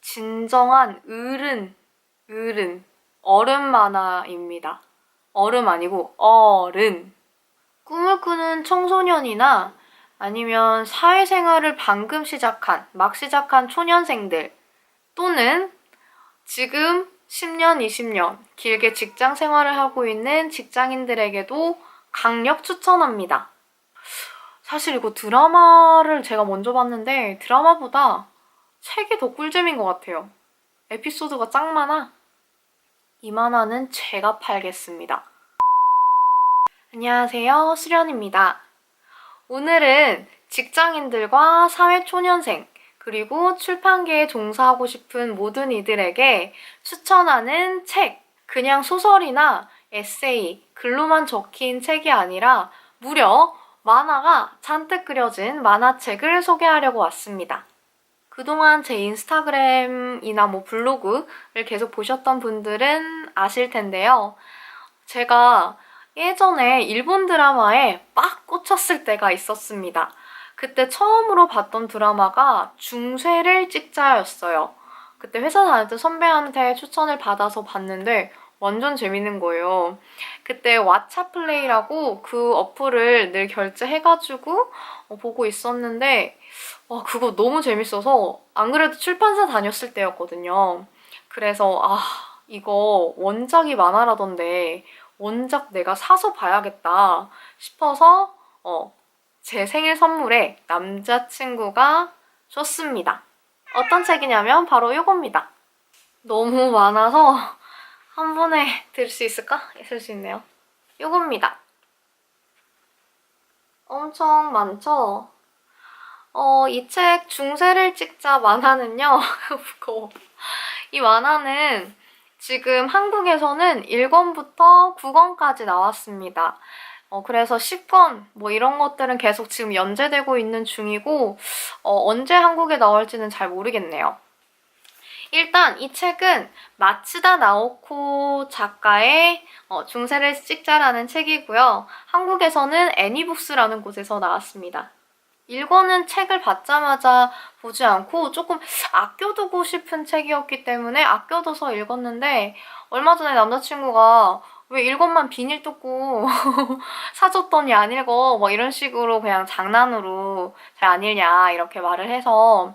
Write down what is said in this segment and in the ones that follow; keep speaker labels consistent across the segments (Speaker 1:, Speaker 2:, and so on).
Speaker 1: 진정한 어른 만화입니다. 얼음 아니고 어른. 꿈을 꾸는 청소년이나 아니면 사회생활을 방금 막 시작한 초년생들 또는 지금 10년, 20년 길게 직장 생활을 하고 있는 직장인들에게도 강력 추천합니다. 사실 이거 드라마를 제가 먼저 봤는데 드라마보다 책이 더 꿀잼인 것 같아요. 에피소드가 짱 많아. 이 만화는 제가 팔겠습니다. 안녕하세요, 수련입니다. 오늘은 직장인들과 사회초년생, 그리고 출판계에 종사하고 싶은 모든 이들에게 추천하는 책, 그냥 소설이나 에세이, 글로만 적힌 책이 아니라 무려 만화가 잔뜩 그려진 만화책을 소개하려고 왔습니다. 그동안 제 인스타그램이나 블로그를 계속 보셨던 분들은 아실 텐데요. 제가 예전에 일본 드라마에 빡 꽂혔을 때가 있었습니다. 그때 처음으로 봤던 드라마가 중쇠를 찍자였어요. 그때 회사 다닐 때 선배한테 추천을 받아서 봤는데 완전 재밌는 거예요. 그때 왓챠플레이라고 그 어플을 늘 결제해가지고 보고 있었는데 그거 너무 재밌어서 안 그래도 출판사 다녔을 때였거든요. 그래서 이거 원작이 만화라던데 원작 내가 사서 봐야겠다 싶어서 제 생일 선물에 남자친구가 줬습니다. 어떤 책이냐면 바로 이겁니다. 너무 많아서 한 번에 들 수 있을까? 있을 수 있네요. 이겁니다. 엄청 많죠? 이 책 중세를 찍자 만화는요. 무거워. 이 만화는 지금 한국에서는 1권부터 9권까지 나왔습니다. 그래서 10권 이런 것들은 계속 지금 연재되고 있는 중이고 언제 한국에 나올지는 잘 모르겠네요. 일단 이 책은 마츠다 나오코 작가의 중세를 찍자라는 책이고요. 한국에서는 애니북스라는 곳에서 나왔습니다. 1권은 책을 받자마자 보지 않고 조금 아껴두고 싶은 책이었기 때문에 아껴둬서 읽었는데 얼마 전에 남자친구가 왜 1권만 비닐 뜯고 사줬더니 안 읽어 이런 식으로 그냥 장난으로 잘 안 읽냐 이렇게 말을 해서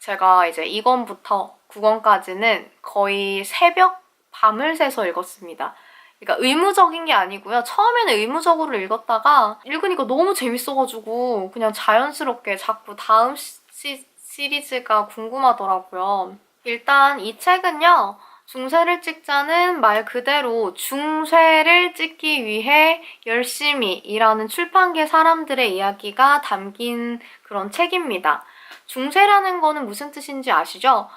Speaker 1: 제가 이제 2권부터 9권까지는 거의 새벽 밤을 새서 읽었습니다. 그러니까 의무적인 게 아니고요. 처음에는 의무적으로 읽었다가 읽으니까 너무 재밌어가지고 그냥 자연스럽게 자꾸 다음 시리즈가 궁금하더라고요. 일단 이 책은요. 중세를 찍자는 말 그대로 중세를 찍기 위해 열심히 일하는 출판계 사람들의 이야기가 담긴 그런 책입니다. 중세라는 거는 무슨 뜻인지 아시죠?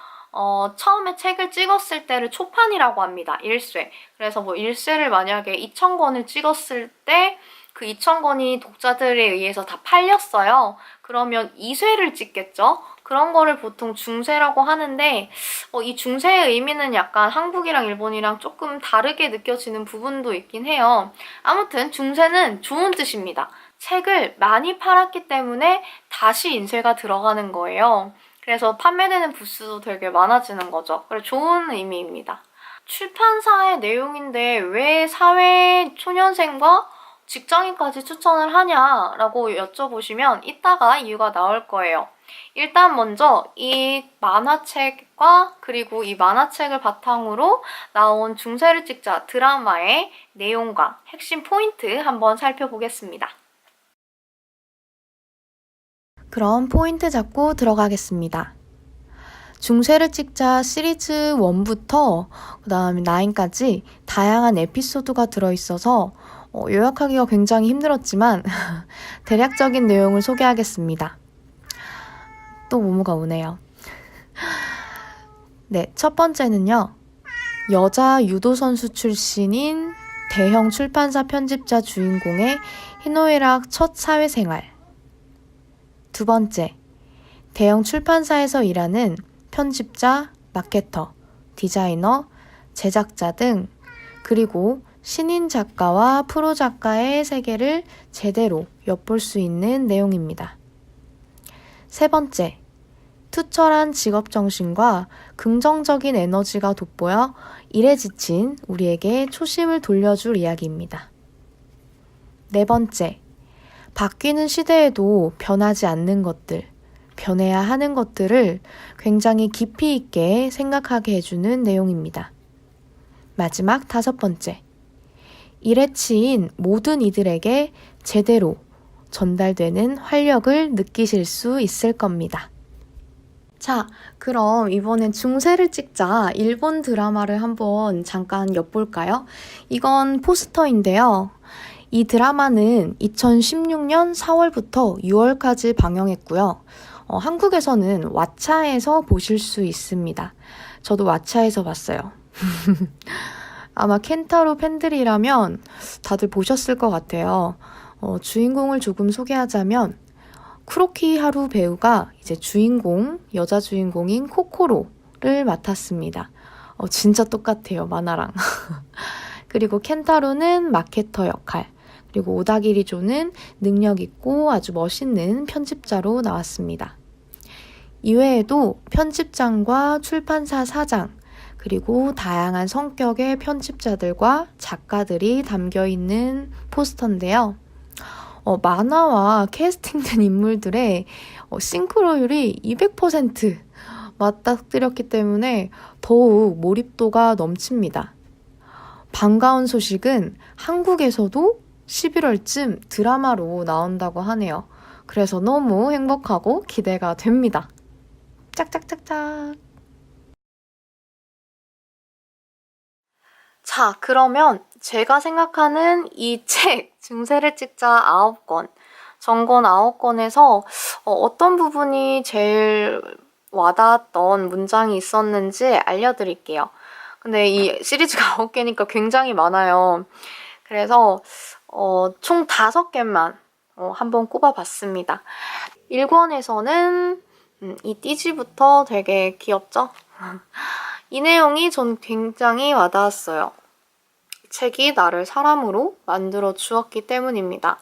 Speaker 1: 처음에 책을 찍었을 때를 초판이라고 합니다. 1쇄. 그래서 1쇄를 만약에 2,000권을 찍었을 때 그 2,000권이 독자들에 의해서 다 팔렸어요. 그러면 2쇄를 찍겠죠? 그런 거를 보통 중세라고 하는데 이 중세의 의미는 약간 한국이랑 일본이랑 조금 다르게 느껴지는 부분도 있긴 해요. 아무튼 중세는 좋은 뜻입니다. 책을 많이 팔았기 때문에 다시 인쇄가 들어가는 거예요. 그래서 판매되는 부수도 되게 많아지는 거죠. 그래서 좋은 의미입니다. 출판사의 내용인데 왜 사회 초년생과 직장인까지 추천을 하냐라고 여쭤보시면 이따가 이유가 나올 거예요. 일단 먼저 이 만화책과 그리고 이 만화책을 바탕으로 나온 중세를 찍자 드라마의 내용과 핵심 포인트 한번 살펴보겠습니다. 그럼 포인트 잡고 들어가겠습니다. 중세를 찍자 시리즈 1부터 그 다음에 9까지 다양한 에피소드가 들어있어서 요약하기가 굉장히 힘들었지만 대략적인 내용을 소개하겠습니다. 또 모모가 오네요. 네, 첫 번째는요. 여자 유도 선수 출신인 대형 출판사 편집자 주인공의 희노애락 첫 사회생활. 두 번째, 대형 출판사에서 일하는 편집자, 마케터, 디자이너, 제작자 등 그리고 신인 작가와 프로 작가의 세계를 제대로 엿볼 수 있는 내용입니다. 세 번째,
Speaker 2: 투철한 직업정신과 긍정적인 에너지가 돋보여 일에 지친 우리에게 초심을 돌려줄 이야기입니다. 네 번째, 바뀌는 시대에도 변하지 않는 것들, 변해야 하는 것들을 굉장히 깊이 있게 생각하게 해주는 내용입니다. 마지막 다섯 번째, 일에 치인 모든 이들에게 제대로 전달되는 활력을 느끼실 수 있을 겁니다. 자, 그럼 이번엔 중세를 찍자 일본 드라마를 한번 잠깐 엿볼까요? 이건 포스터인데요. 이 드라마는 2016년 4월부터 6월까지 방영했고요. 한국에서는 왓챠에서 보실 수 있습니다. 저도 왓챠에서 봤어요. 아마 켄타로 팬들이라면 다들 보셨을 것 같아요. 주인공을 조금 소개하자면 쿠로키 하루 배우가 이제 여자 주인공인 코코로를 맡았습니다. 진짜 똑같아요, 만화랑. 그리고 켄타로는 마케터 역할, 그리고 오다기리조는 능력 있고 아주 멋있는 편집자로 나왔습니다. 이외에도 편집장과 출판사 사장, 그리고 다양한 성격의 편집자들과 작가들이 담겨있는 포스터인데요. 만화와 캐스팅된 인물들의 싱크로율이 200% 맞닥뜨렸기 때문에 더욱 몰입도가 넘칩니다. 반가운 소식은 한국에서도 11월쯤 드라마로 나온다고 하네요. 그래서 너무 행복하고 기대가 됩니다. 짝짝짝짝. 자, 그러면 제가 생각하는 이 책, 증세를 찍자 9권, 전권 9권에서 어떤 부분이 제일 와닿았던 문장이 있었는지 알려드릴게요. 근데 이 시리즈가 9개니까 굉장히 많아요. 그래서 총 5개만 한번 꼽아봤습니다. 1권에서는 이 띠지부터 되게 귀엽죠? 이 내용이 전 굉장히 와닿았어요. 책이 나를 사람으로 만들어 주었기 때문입니다.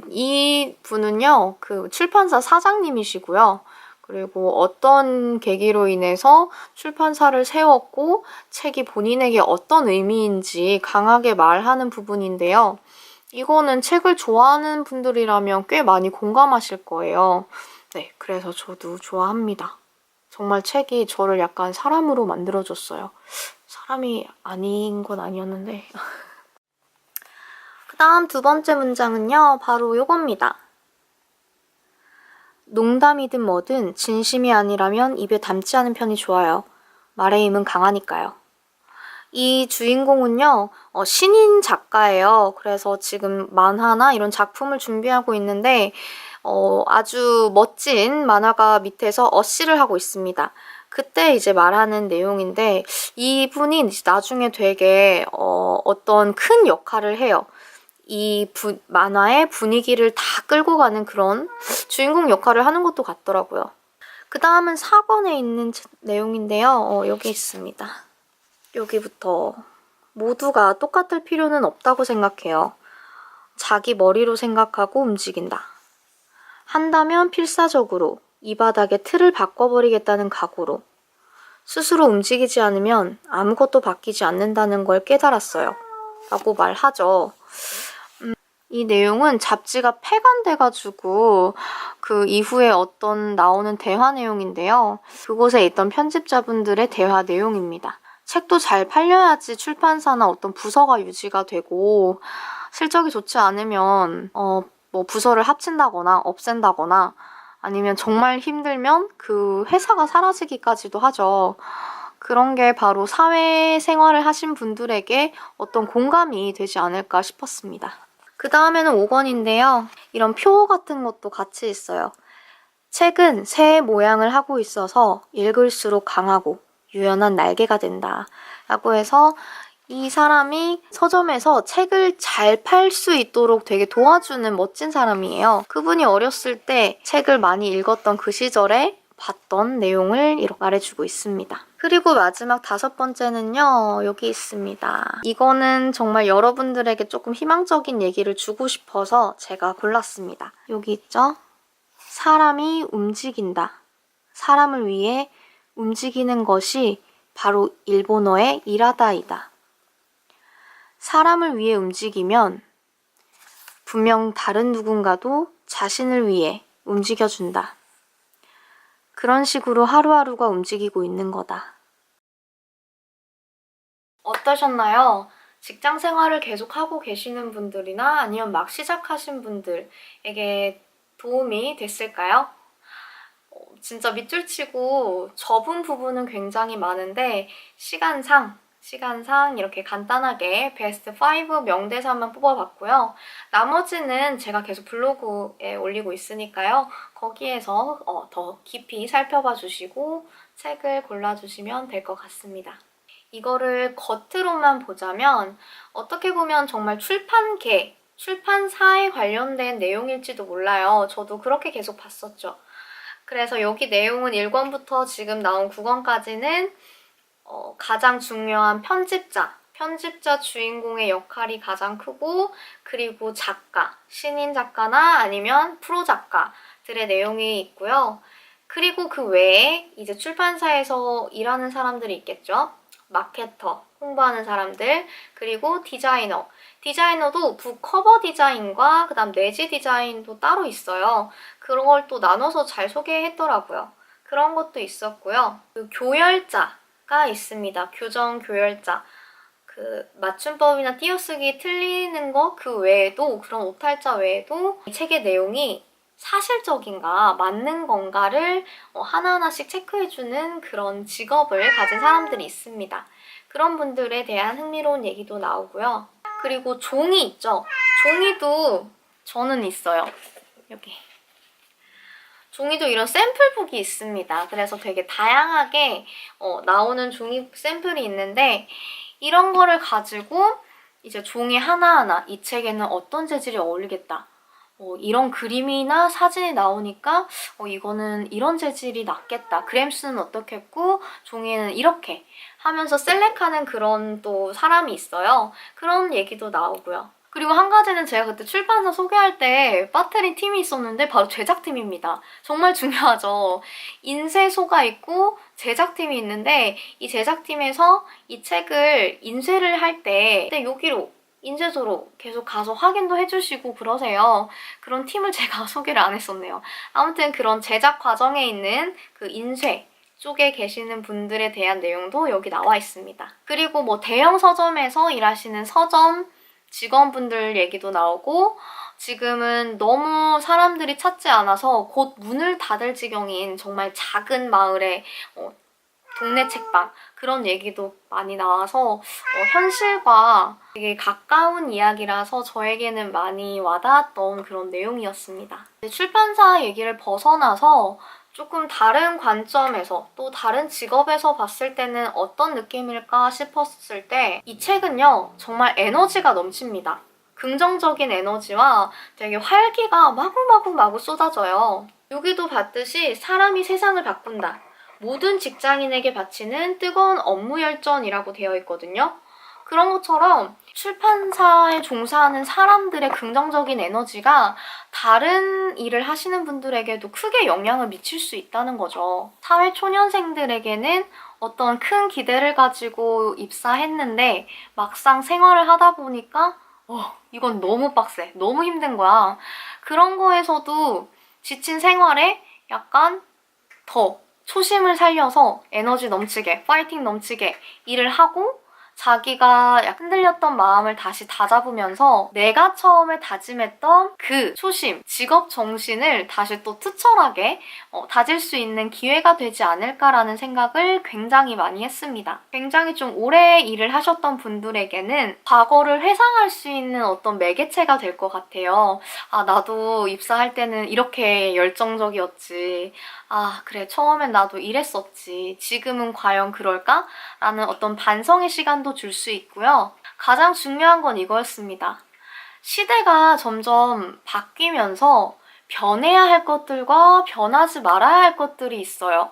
Speaker 2: 이 분은요, 그 출판사 사장님이시고요. 그리고 어떤 계기로 인해서 출판사를 세웠고 책이 본인에게 어떤 의미인지 강하게 말하는 부분인데요. 이거는 책을 좋아하는 분들이라면 꽤 많이 공감하실 거예요. 네, 그래서 저도 좋아합니다. 정말 책이 저를 약간 사람으로 만들어줬어요. 사람이 아닌 건 아니었는데. 그 다음 두 번째 문장은요, 바로 요겁니다. 농담이든 뭐든 진심이 아니라면 입에 담지 않은 편이 좋아요. 말의 힘은 강하니까요. 이 주인공은요, 신인 작가예요. 그래서 지금 만화나 이런 작품을 준비하고 있는데 아주 멋진 만화가 밑에서 어시를 하고 있습니다. 그때 이제 말하는 내용인데 이분이 이제 나중에 되게 어떤 큰 역할을 해요. 이 만화의 분위기를 다 끌고 가는 그런 주인공 역할을 하는 것도 같더라고요. 그 다음은 4권에 있는 내용인데요. 여기 있습니다. 여기부터 모두가 똑같을 필요는 없다고 생각해요. 자기 머리로 생각하고 움직인다. 한다면 필사적으로 이 바닥의 틀을 바꿔버리겠다는 각오로 스스로 움직이지 않으면 아무것도 바뀌지 않는다는 걸 깨달았어요. 라고 말하죠. 이 내용은 잡지가 폐간돼가지고 그 이후에 어떤 나오는 대화 내용인데요. 그곳에 있던 편집자분들의 대화 내용입니다. 책도 잘 팔려야지 출판사나 어떤 부서가 유지가 되고 실적이 좋지 않으면 뭐 부서를 합친다거나 없앤다거나 아니면 정말 힘들면 그 회사가 사라지기까지도 하죠. 그런 게 바로 사회생활을 하신 분들에게 어떤 공감이 되지 않을까 싶었습니다. 그 다음에는 5권인데요. 이런 표 같은 것도 같이 있어요. 책은 새의 모양을 하고 있어서 읽을수록 강하고 유연한 날개가 된다. 라고 해서 이 사람이 서점에서 책을 잘 팔 수 있도록 되게 도와주는 멋진 사람이에요. 그분이 어렸을 때 책을 많이 읽었던 그 시절에 봤던 내용을 이렇게 말해주고 있습니다. 그리고 마지막 5번째는요. 여기 있습니다. 이거는 정말 여러분들에게 조금 희망적인 얘기를 주고 싶어서 제가 골랐습니다. 여기 있죠? 사람이 움직인다. 사람을 위해 움직이는 것이 바로 일본어의 이라다이다. 사람을 위해 움직이면 분명 다른 누군가도 자신을 위해 움직여준다. 그런 식으로 하루하루가 움직이고 있는 거다. 어떠셨나요? 직장 생활을 계속 하고 계시는 분들이나 아니면 막 시작하신 분들에게 도움이 됐을까요? 진짜 밑줄 치고 접은 부분은 굉장히 많은데 시간상 이렇게 간단하게 베스트 5 명대사만 뽑아봤고요. 나머지는 제가 계속 블로그에 올리고 있으니까요. 거기에서 더 깊이 살펴봐 주시고 책을 골라주시면 될 것 같습니다. 이거를 겉으로만 보자면 어떻게 보면 정말 출판사에 관련된 내용일지도 몰라요. 저도 그렇게 계속 봤었죠. 그래서 여기 내용은 1권부터 지금 나온 9권까지는 가장 중요한 편집자 주인공의 역할이 가장 크고, 그리고 작가, 신인 작가나 아니면 프로 작가들의 내용이 있고요. 그리고 그 외에 이제 출판사에서 일하는 사람들이 있겠죠. 마케터, 홍보하는 사람들, 그리고 디자이너도 북 커버 디자인과 그다음 내지 디자인도 따로 있어요. 그런 걸 또 나눠서 잘 소개했더라고요. 그런 것도 있었고요. 그 교열자가 있습니다. 교열자. 그 맞춤법이나 띄어쓰기 틀리는 거 그 외에도, 그런 오탈자 외에도 이 책의 내용이 사실적인가, 맞는 건가를 하나하나씩 체크해주는 그런 직업을 가진 사람들이 있습니다. 그런 분들에 대한 흥미로운 얘기도 나오고요. 그리고 종이 있죠? 종이도 저는 있어요. 여기. 종이도 이런 샘플북이 있습니다. 그래서 되게 다양하게 나오는 종이 샘플이 있는데, 이런 거를 가지고 이제 종이 하나하나 이 책에는 어떤 재질이 어울리겠다. 이런 그림이나 사진이 나오니까 이거는 이런 재질이 낫겠다. 그램수는 어떻겠고 종이는 이렇게 하면서 셀렉하는 그런 또 사람이 있어요. 그런 얘기도 나오고요. 그리고 한 가지는 제가 그때 출판사 소개할 때 빠뜨린 팀이 있었는데 바로 제작팀입니다. 정말 중요하죠. 인쇄소가 있고 제작팀이 있는데 이 제작팀에서 이 책을 인쇄를 할 때 여기로 인쇄소로 계속 가서 확인도 해주시고 그러세요. 그런 팀을 제가 소개를 안 했었네요. 아무튼 그런 제작 과정에 있는 그 인쇄 쪽에 계시는 분들에 대한 내용도 여기 나와 있습니다. 그리고 뭐 대형 서점에서 일하시는 서점 직원분들 얘기도 나오고, 지금은 너무 사람들이 찾지 않아서 곧 문을 닫을 지경인 정말 작은 마을의 동네 책방, 그런 얘기도 많이 나와서 현실과 되게 가까운 이야기라서 저에게는 많이 와닿았던 그런 내용이었습니다. 출판사 얘기를 벗어나서 조금 다른 관점에서 또 다른 직업에서 봤을 때는 어떤 느낌일까 싶었을 때 이 책은요, 정말 에너지가 넘칩니다. 긍정적인 에너지와 되게 활기가 마구마구 쏟아져요. 여기도 봤듯이 사람이 세상을 바꾼다. 모든 직장인에게 바치는 뜨거운 업무 열전이라고 되어 있거든요. 그런 것처럼 출판사에 종사하는 사람들의 긍정적인 에너지가 다른 일을 하시는 분들에게도 크게 영향을 미칠 수 있다는 거죠. 사회 초년생들에게는 어떤 큰 기대를 가지고 입사했는데 막상 생활을 하다 보니까 이건 너무 빡세, 너무 힘든 거야. 그런 거에서도 지친 생활에 약간 더 초심을 살려서 에너지 넘치게, 파이팅 넘치게 일을 하고, 자기가 흔들렸던 마음을 다시 다잡으면서 내가 처음에 다짐했던 그 초심, 직업 정신을 다시 또 투철하게 다질 수 있는 기회가 되지 않을까라는 생각을 굉장히 많이 했습니다. 굉장히 좀 오래 일을 하셨던 분들에게는 과거를 회상할 수 있는 어떤 매개체가 될 것 같아요. 아, 나도 입사할 때는 이렇게 열정적이었지. 아, 그래, 처음엔 나도 이랬었지. 지금은 과연 그럴까? 라는 어떤 반성의 시간도 줄 수 있고요. 가장 중요한 건 이거였습니다. 시대가 점점 바뀌면서 변해야 할 것들과 변하지 말아야 할 것들이 있어요.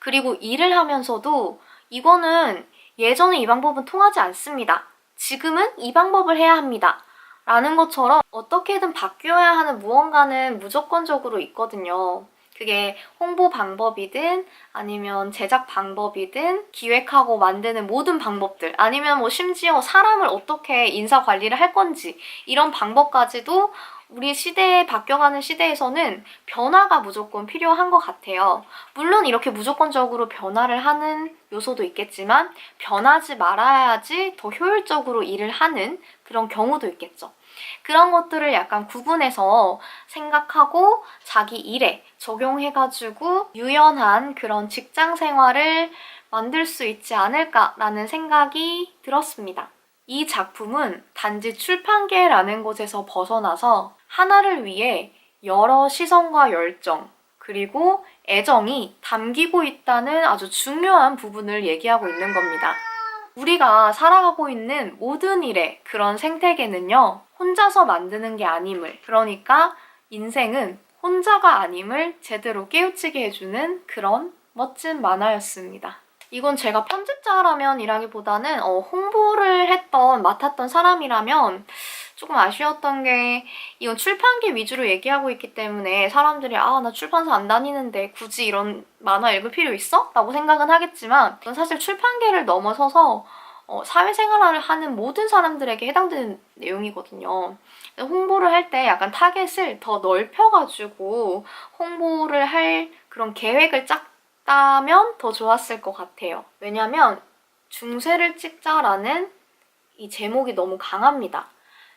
Speaker 2: 그리고 일을 하면서도 이거는 예전에 이 방법은 통하지 않습니다. 지금은 이 방법을 해야 합니다. 라는 것처럼 어떻게든 바뀌어야 하는 무언가는 무조건적으로 있거든요.
Speaker 1: 그게 홍보 방법이든 아니면 제작 방법이든 기획하고 만드는 모든 방법들, 아니면 뭐 심지어 사람을 어떻게 인사 관리를 할 건지 이런 방법까지도 우리 시대에 바뀌어가는 시대에서는 변화가 무조건 필요한 것 같아요. 물론 이렇게 무조건적으로 변화를 하는 요소도 있겠지만 변하지 말아야지 더 효율적으로 일을 하는 그런 경우도 있겠죠. 그런 것들을 약간 구분해서 생각하고 자기 일에 적용해가지고 유연한 그런 직장 생활을 만들 수 있지 않을까라는 생각이 들었습니다. 이 작품은 단지 출판계라는 곳에서 벗어나서 하나를 위해 여러 시선과 열정, 그리고 애정이 담기고 있다는 아주 중요한 부분을 얘기하고 있는 겁니다. 우리가 살아가고 있는 모든 일의 그런 생태계는요, 혼자서 만드는 게 아님을, 그러니까 인생은 혼자가 아님을 제대로 깨우치게 해주는 그런 멋진 만화였습니다. 이건 제가 편집자라면이라기보다는 홍보를 맡았던 사람이라면 조금 아쉬웠던 게, 이건 출판계 위주로 얘기하고 있기 때문에 사람들이 나 출판사 안 다니는데 굳이 이런 만화 읽을 필요 있어? 라고 생각은 하겠지만, 이건 사실 출판계를 넘어서서 사회생활을 하는 모든 사람들에게 해당되는 내용이거든요. 홍보를 할 때 약간 타겟을 더 넓혀가지고 홍보를 할 그런 계획을 짰다면 더 좋았을 것 같아요. 왜냐면 중세를 찍자라는 이 제목이 너무 강합니다.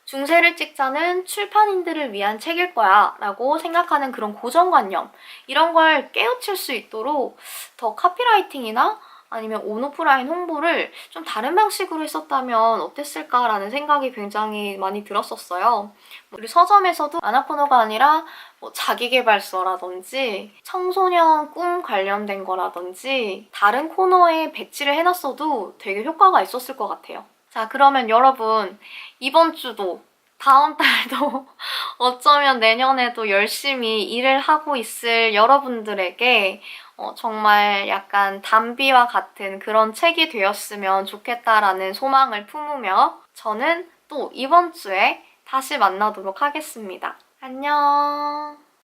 Speaker 1: 중세를 찍자는 출판인들을 위한 책일 거야 라고 생각하는 그런 고정관념, 이런 걸 깨우칠 수 있도록 더 카피라이팅이나 아니면 온오프라인 홍보를 좀 다른 방식으로 했었다면 어땠을까라는 생각이 굉장히 많이 들었었어요. 우리 서점에서도 만화 코너가 아니라 뭐 자기계발서라든지 청소년 꿈 관련된 거라든지 다른 코너에 배치를 해놨어도 되게 효과가 있었을 것 같아요. 자, 그러면 여러분, 이번 주도 다음 달도 어쩌면 내년에도 열심히 일을 하고 있을 여러분들에게 정말 약간 담비와 같은 그런 책이 되었으면 좋겠다라는 소망을 품으며 저는 또 이번 주에 다시 만나도록 하겠습니다. 안녕.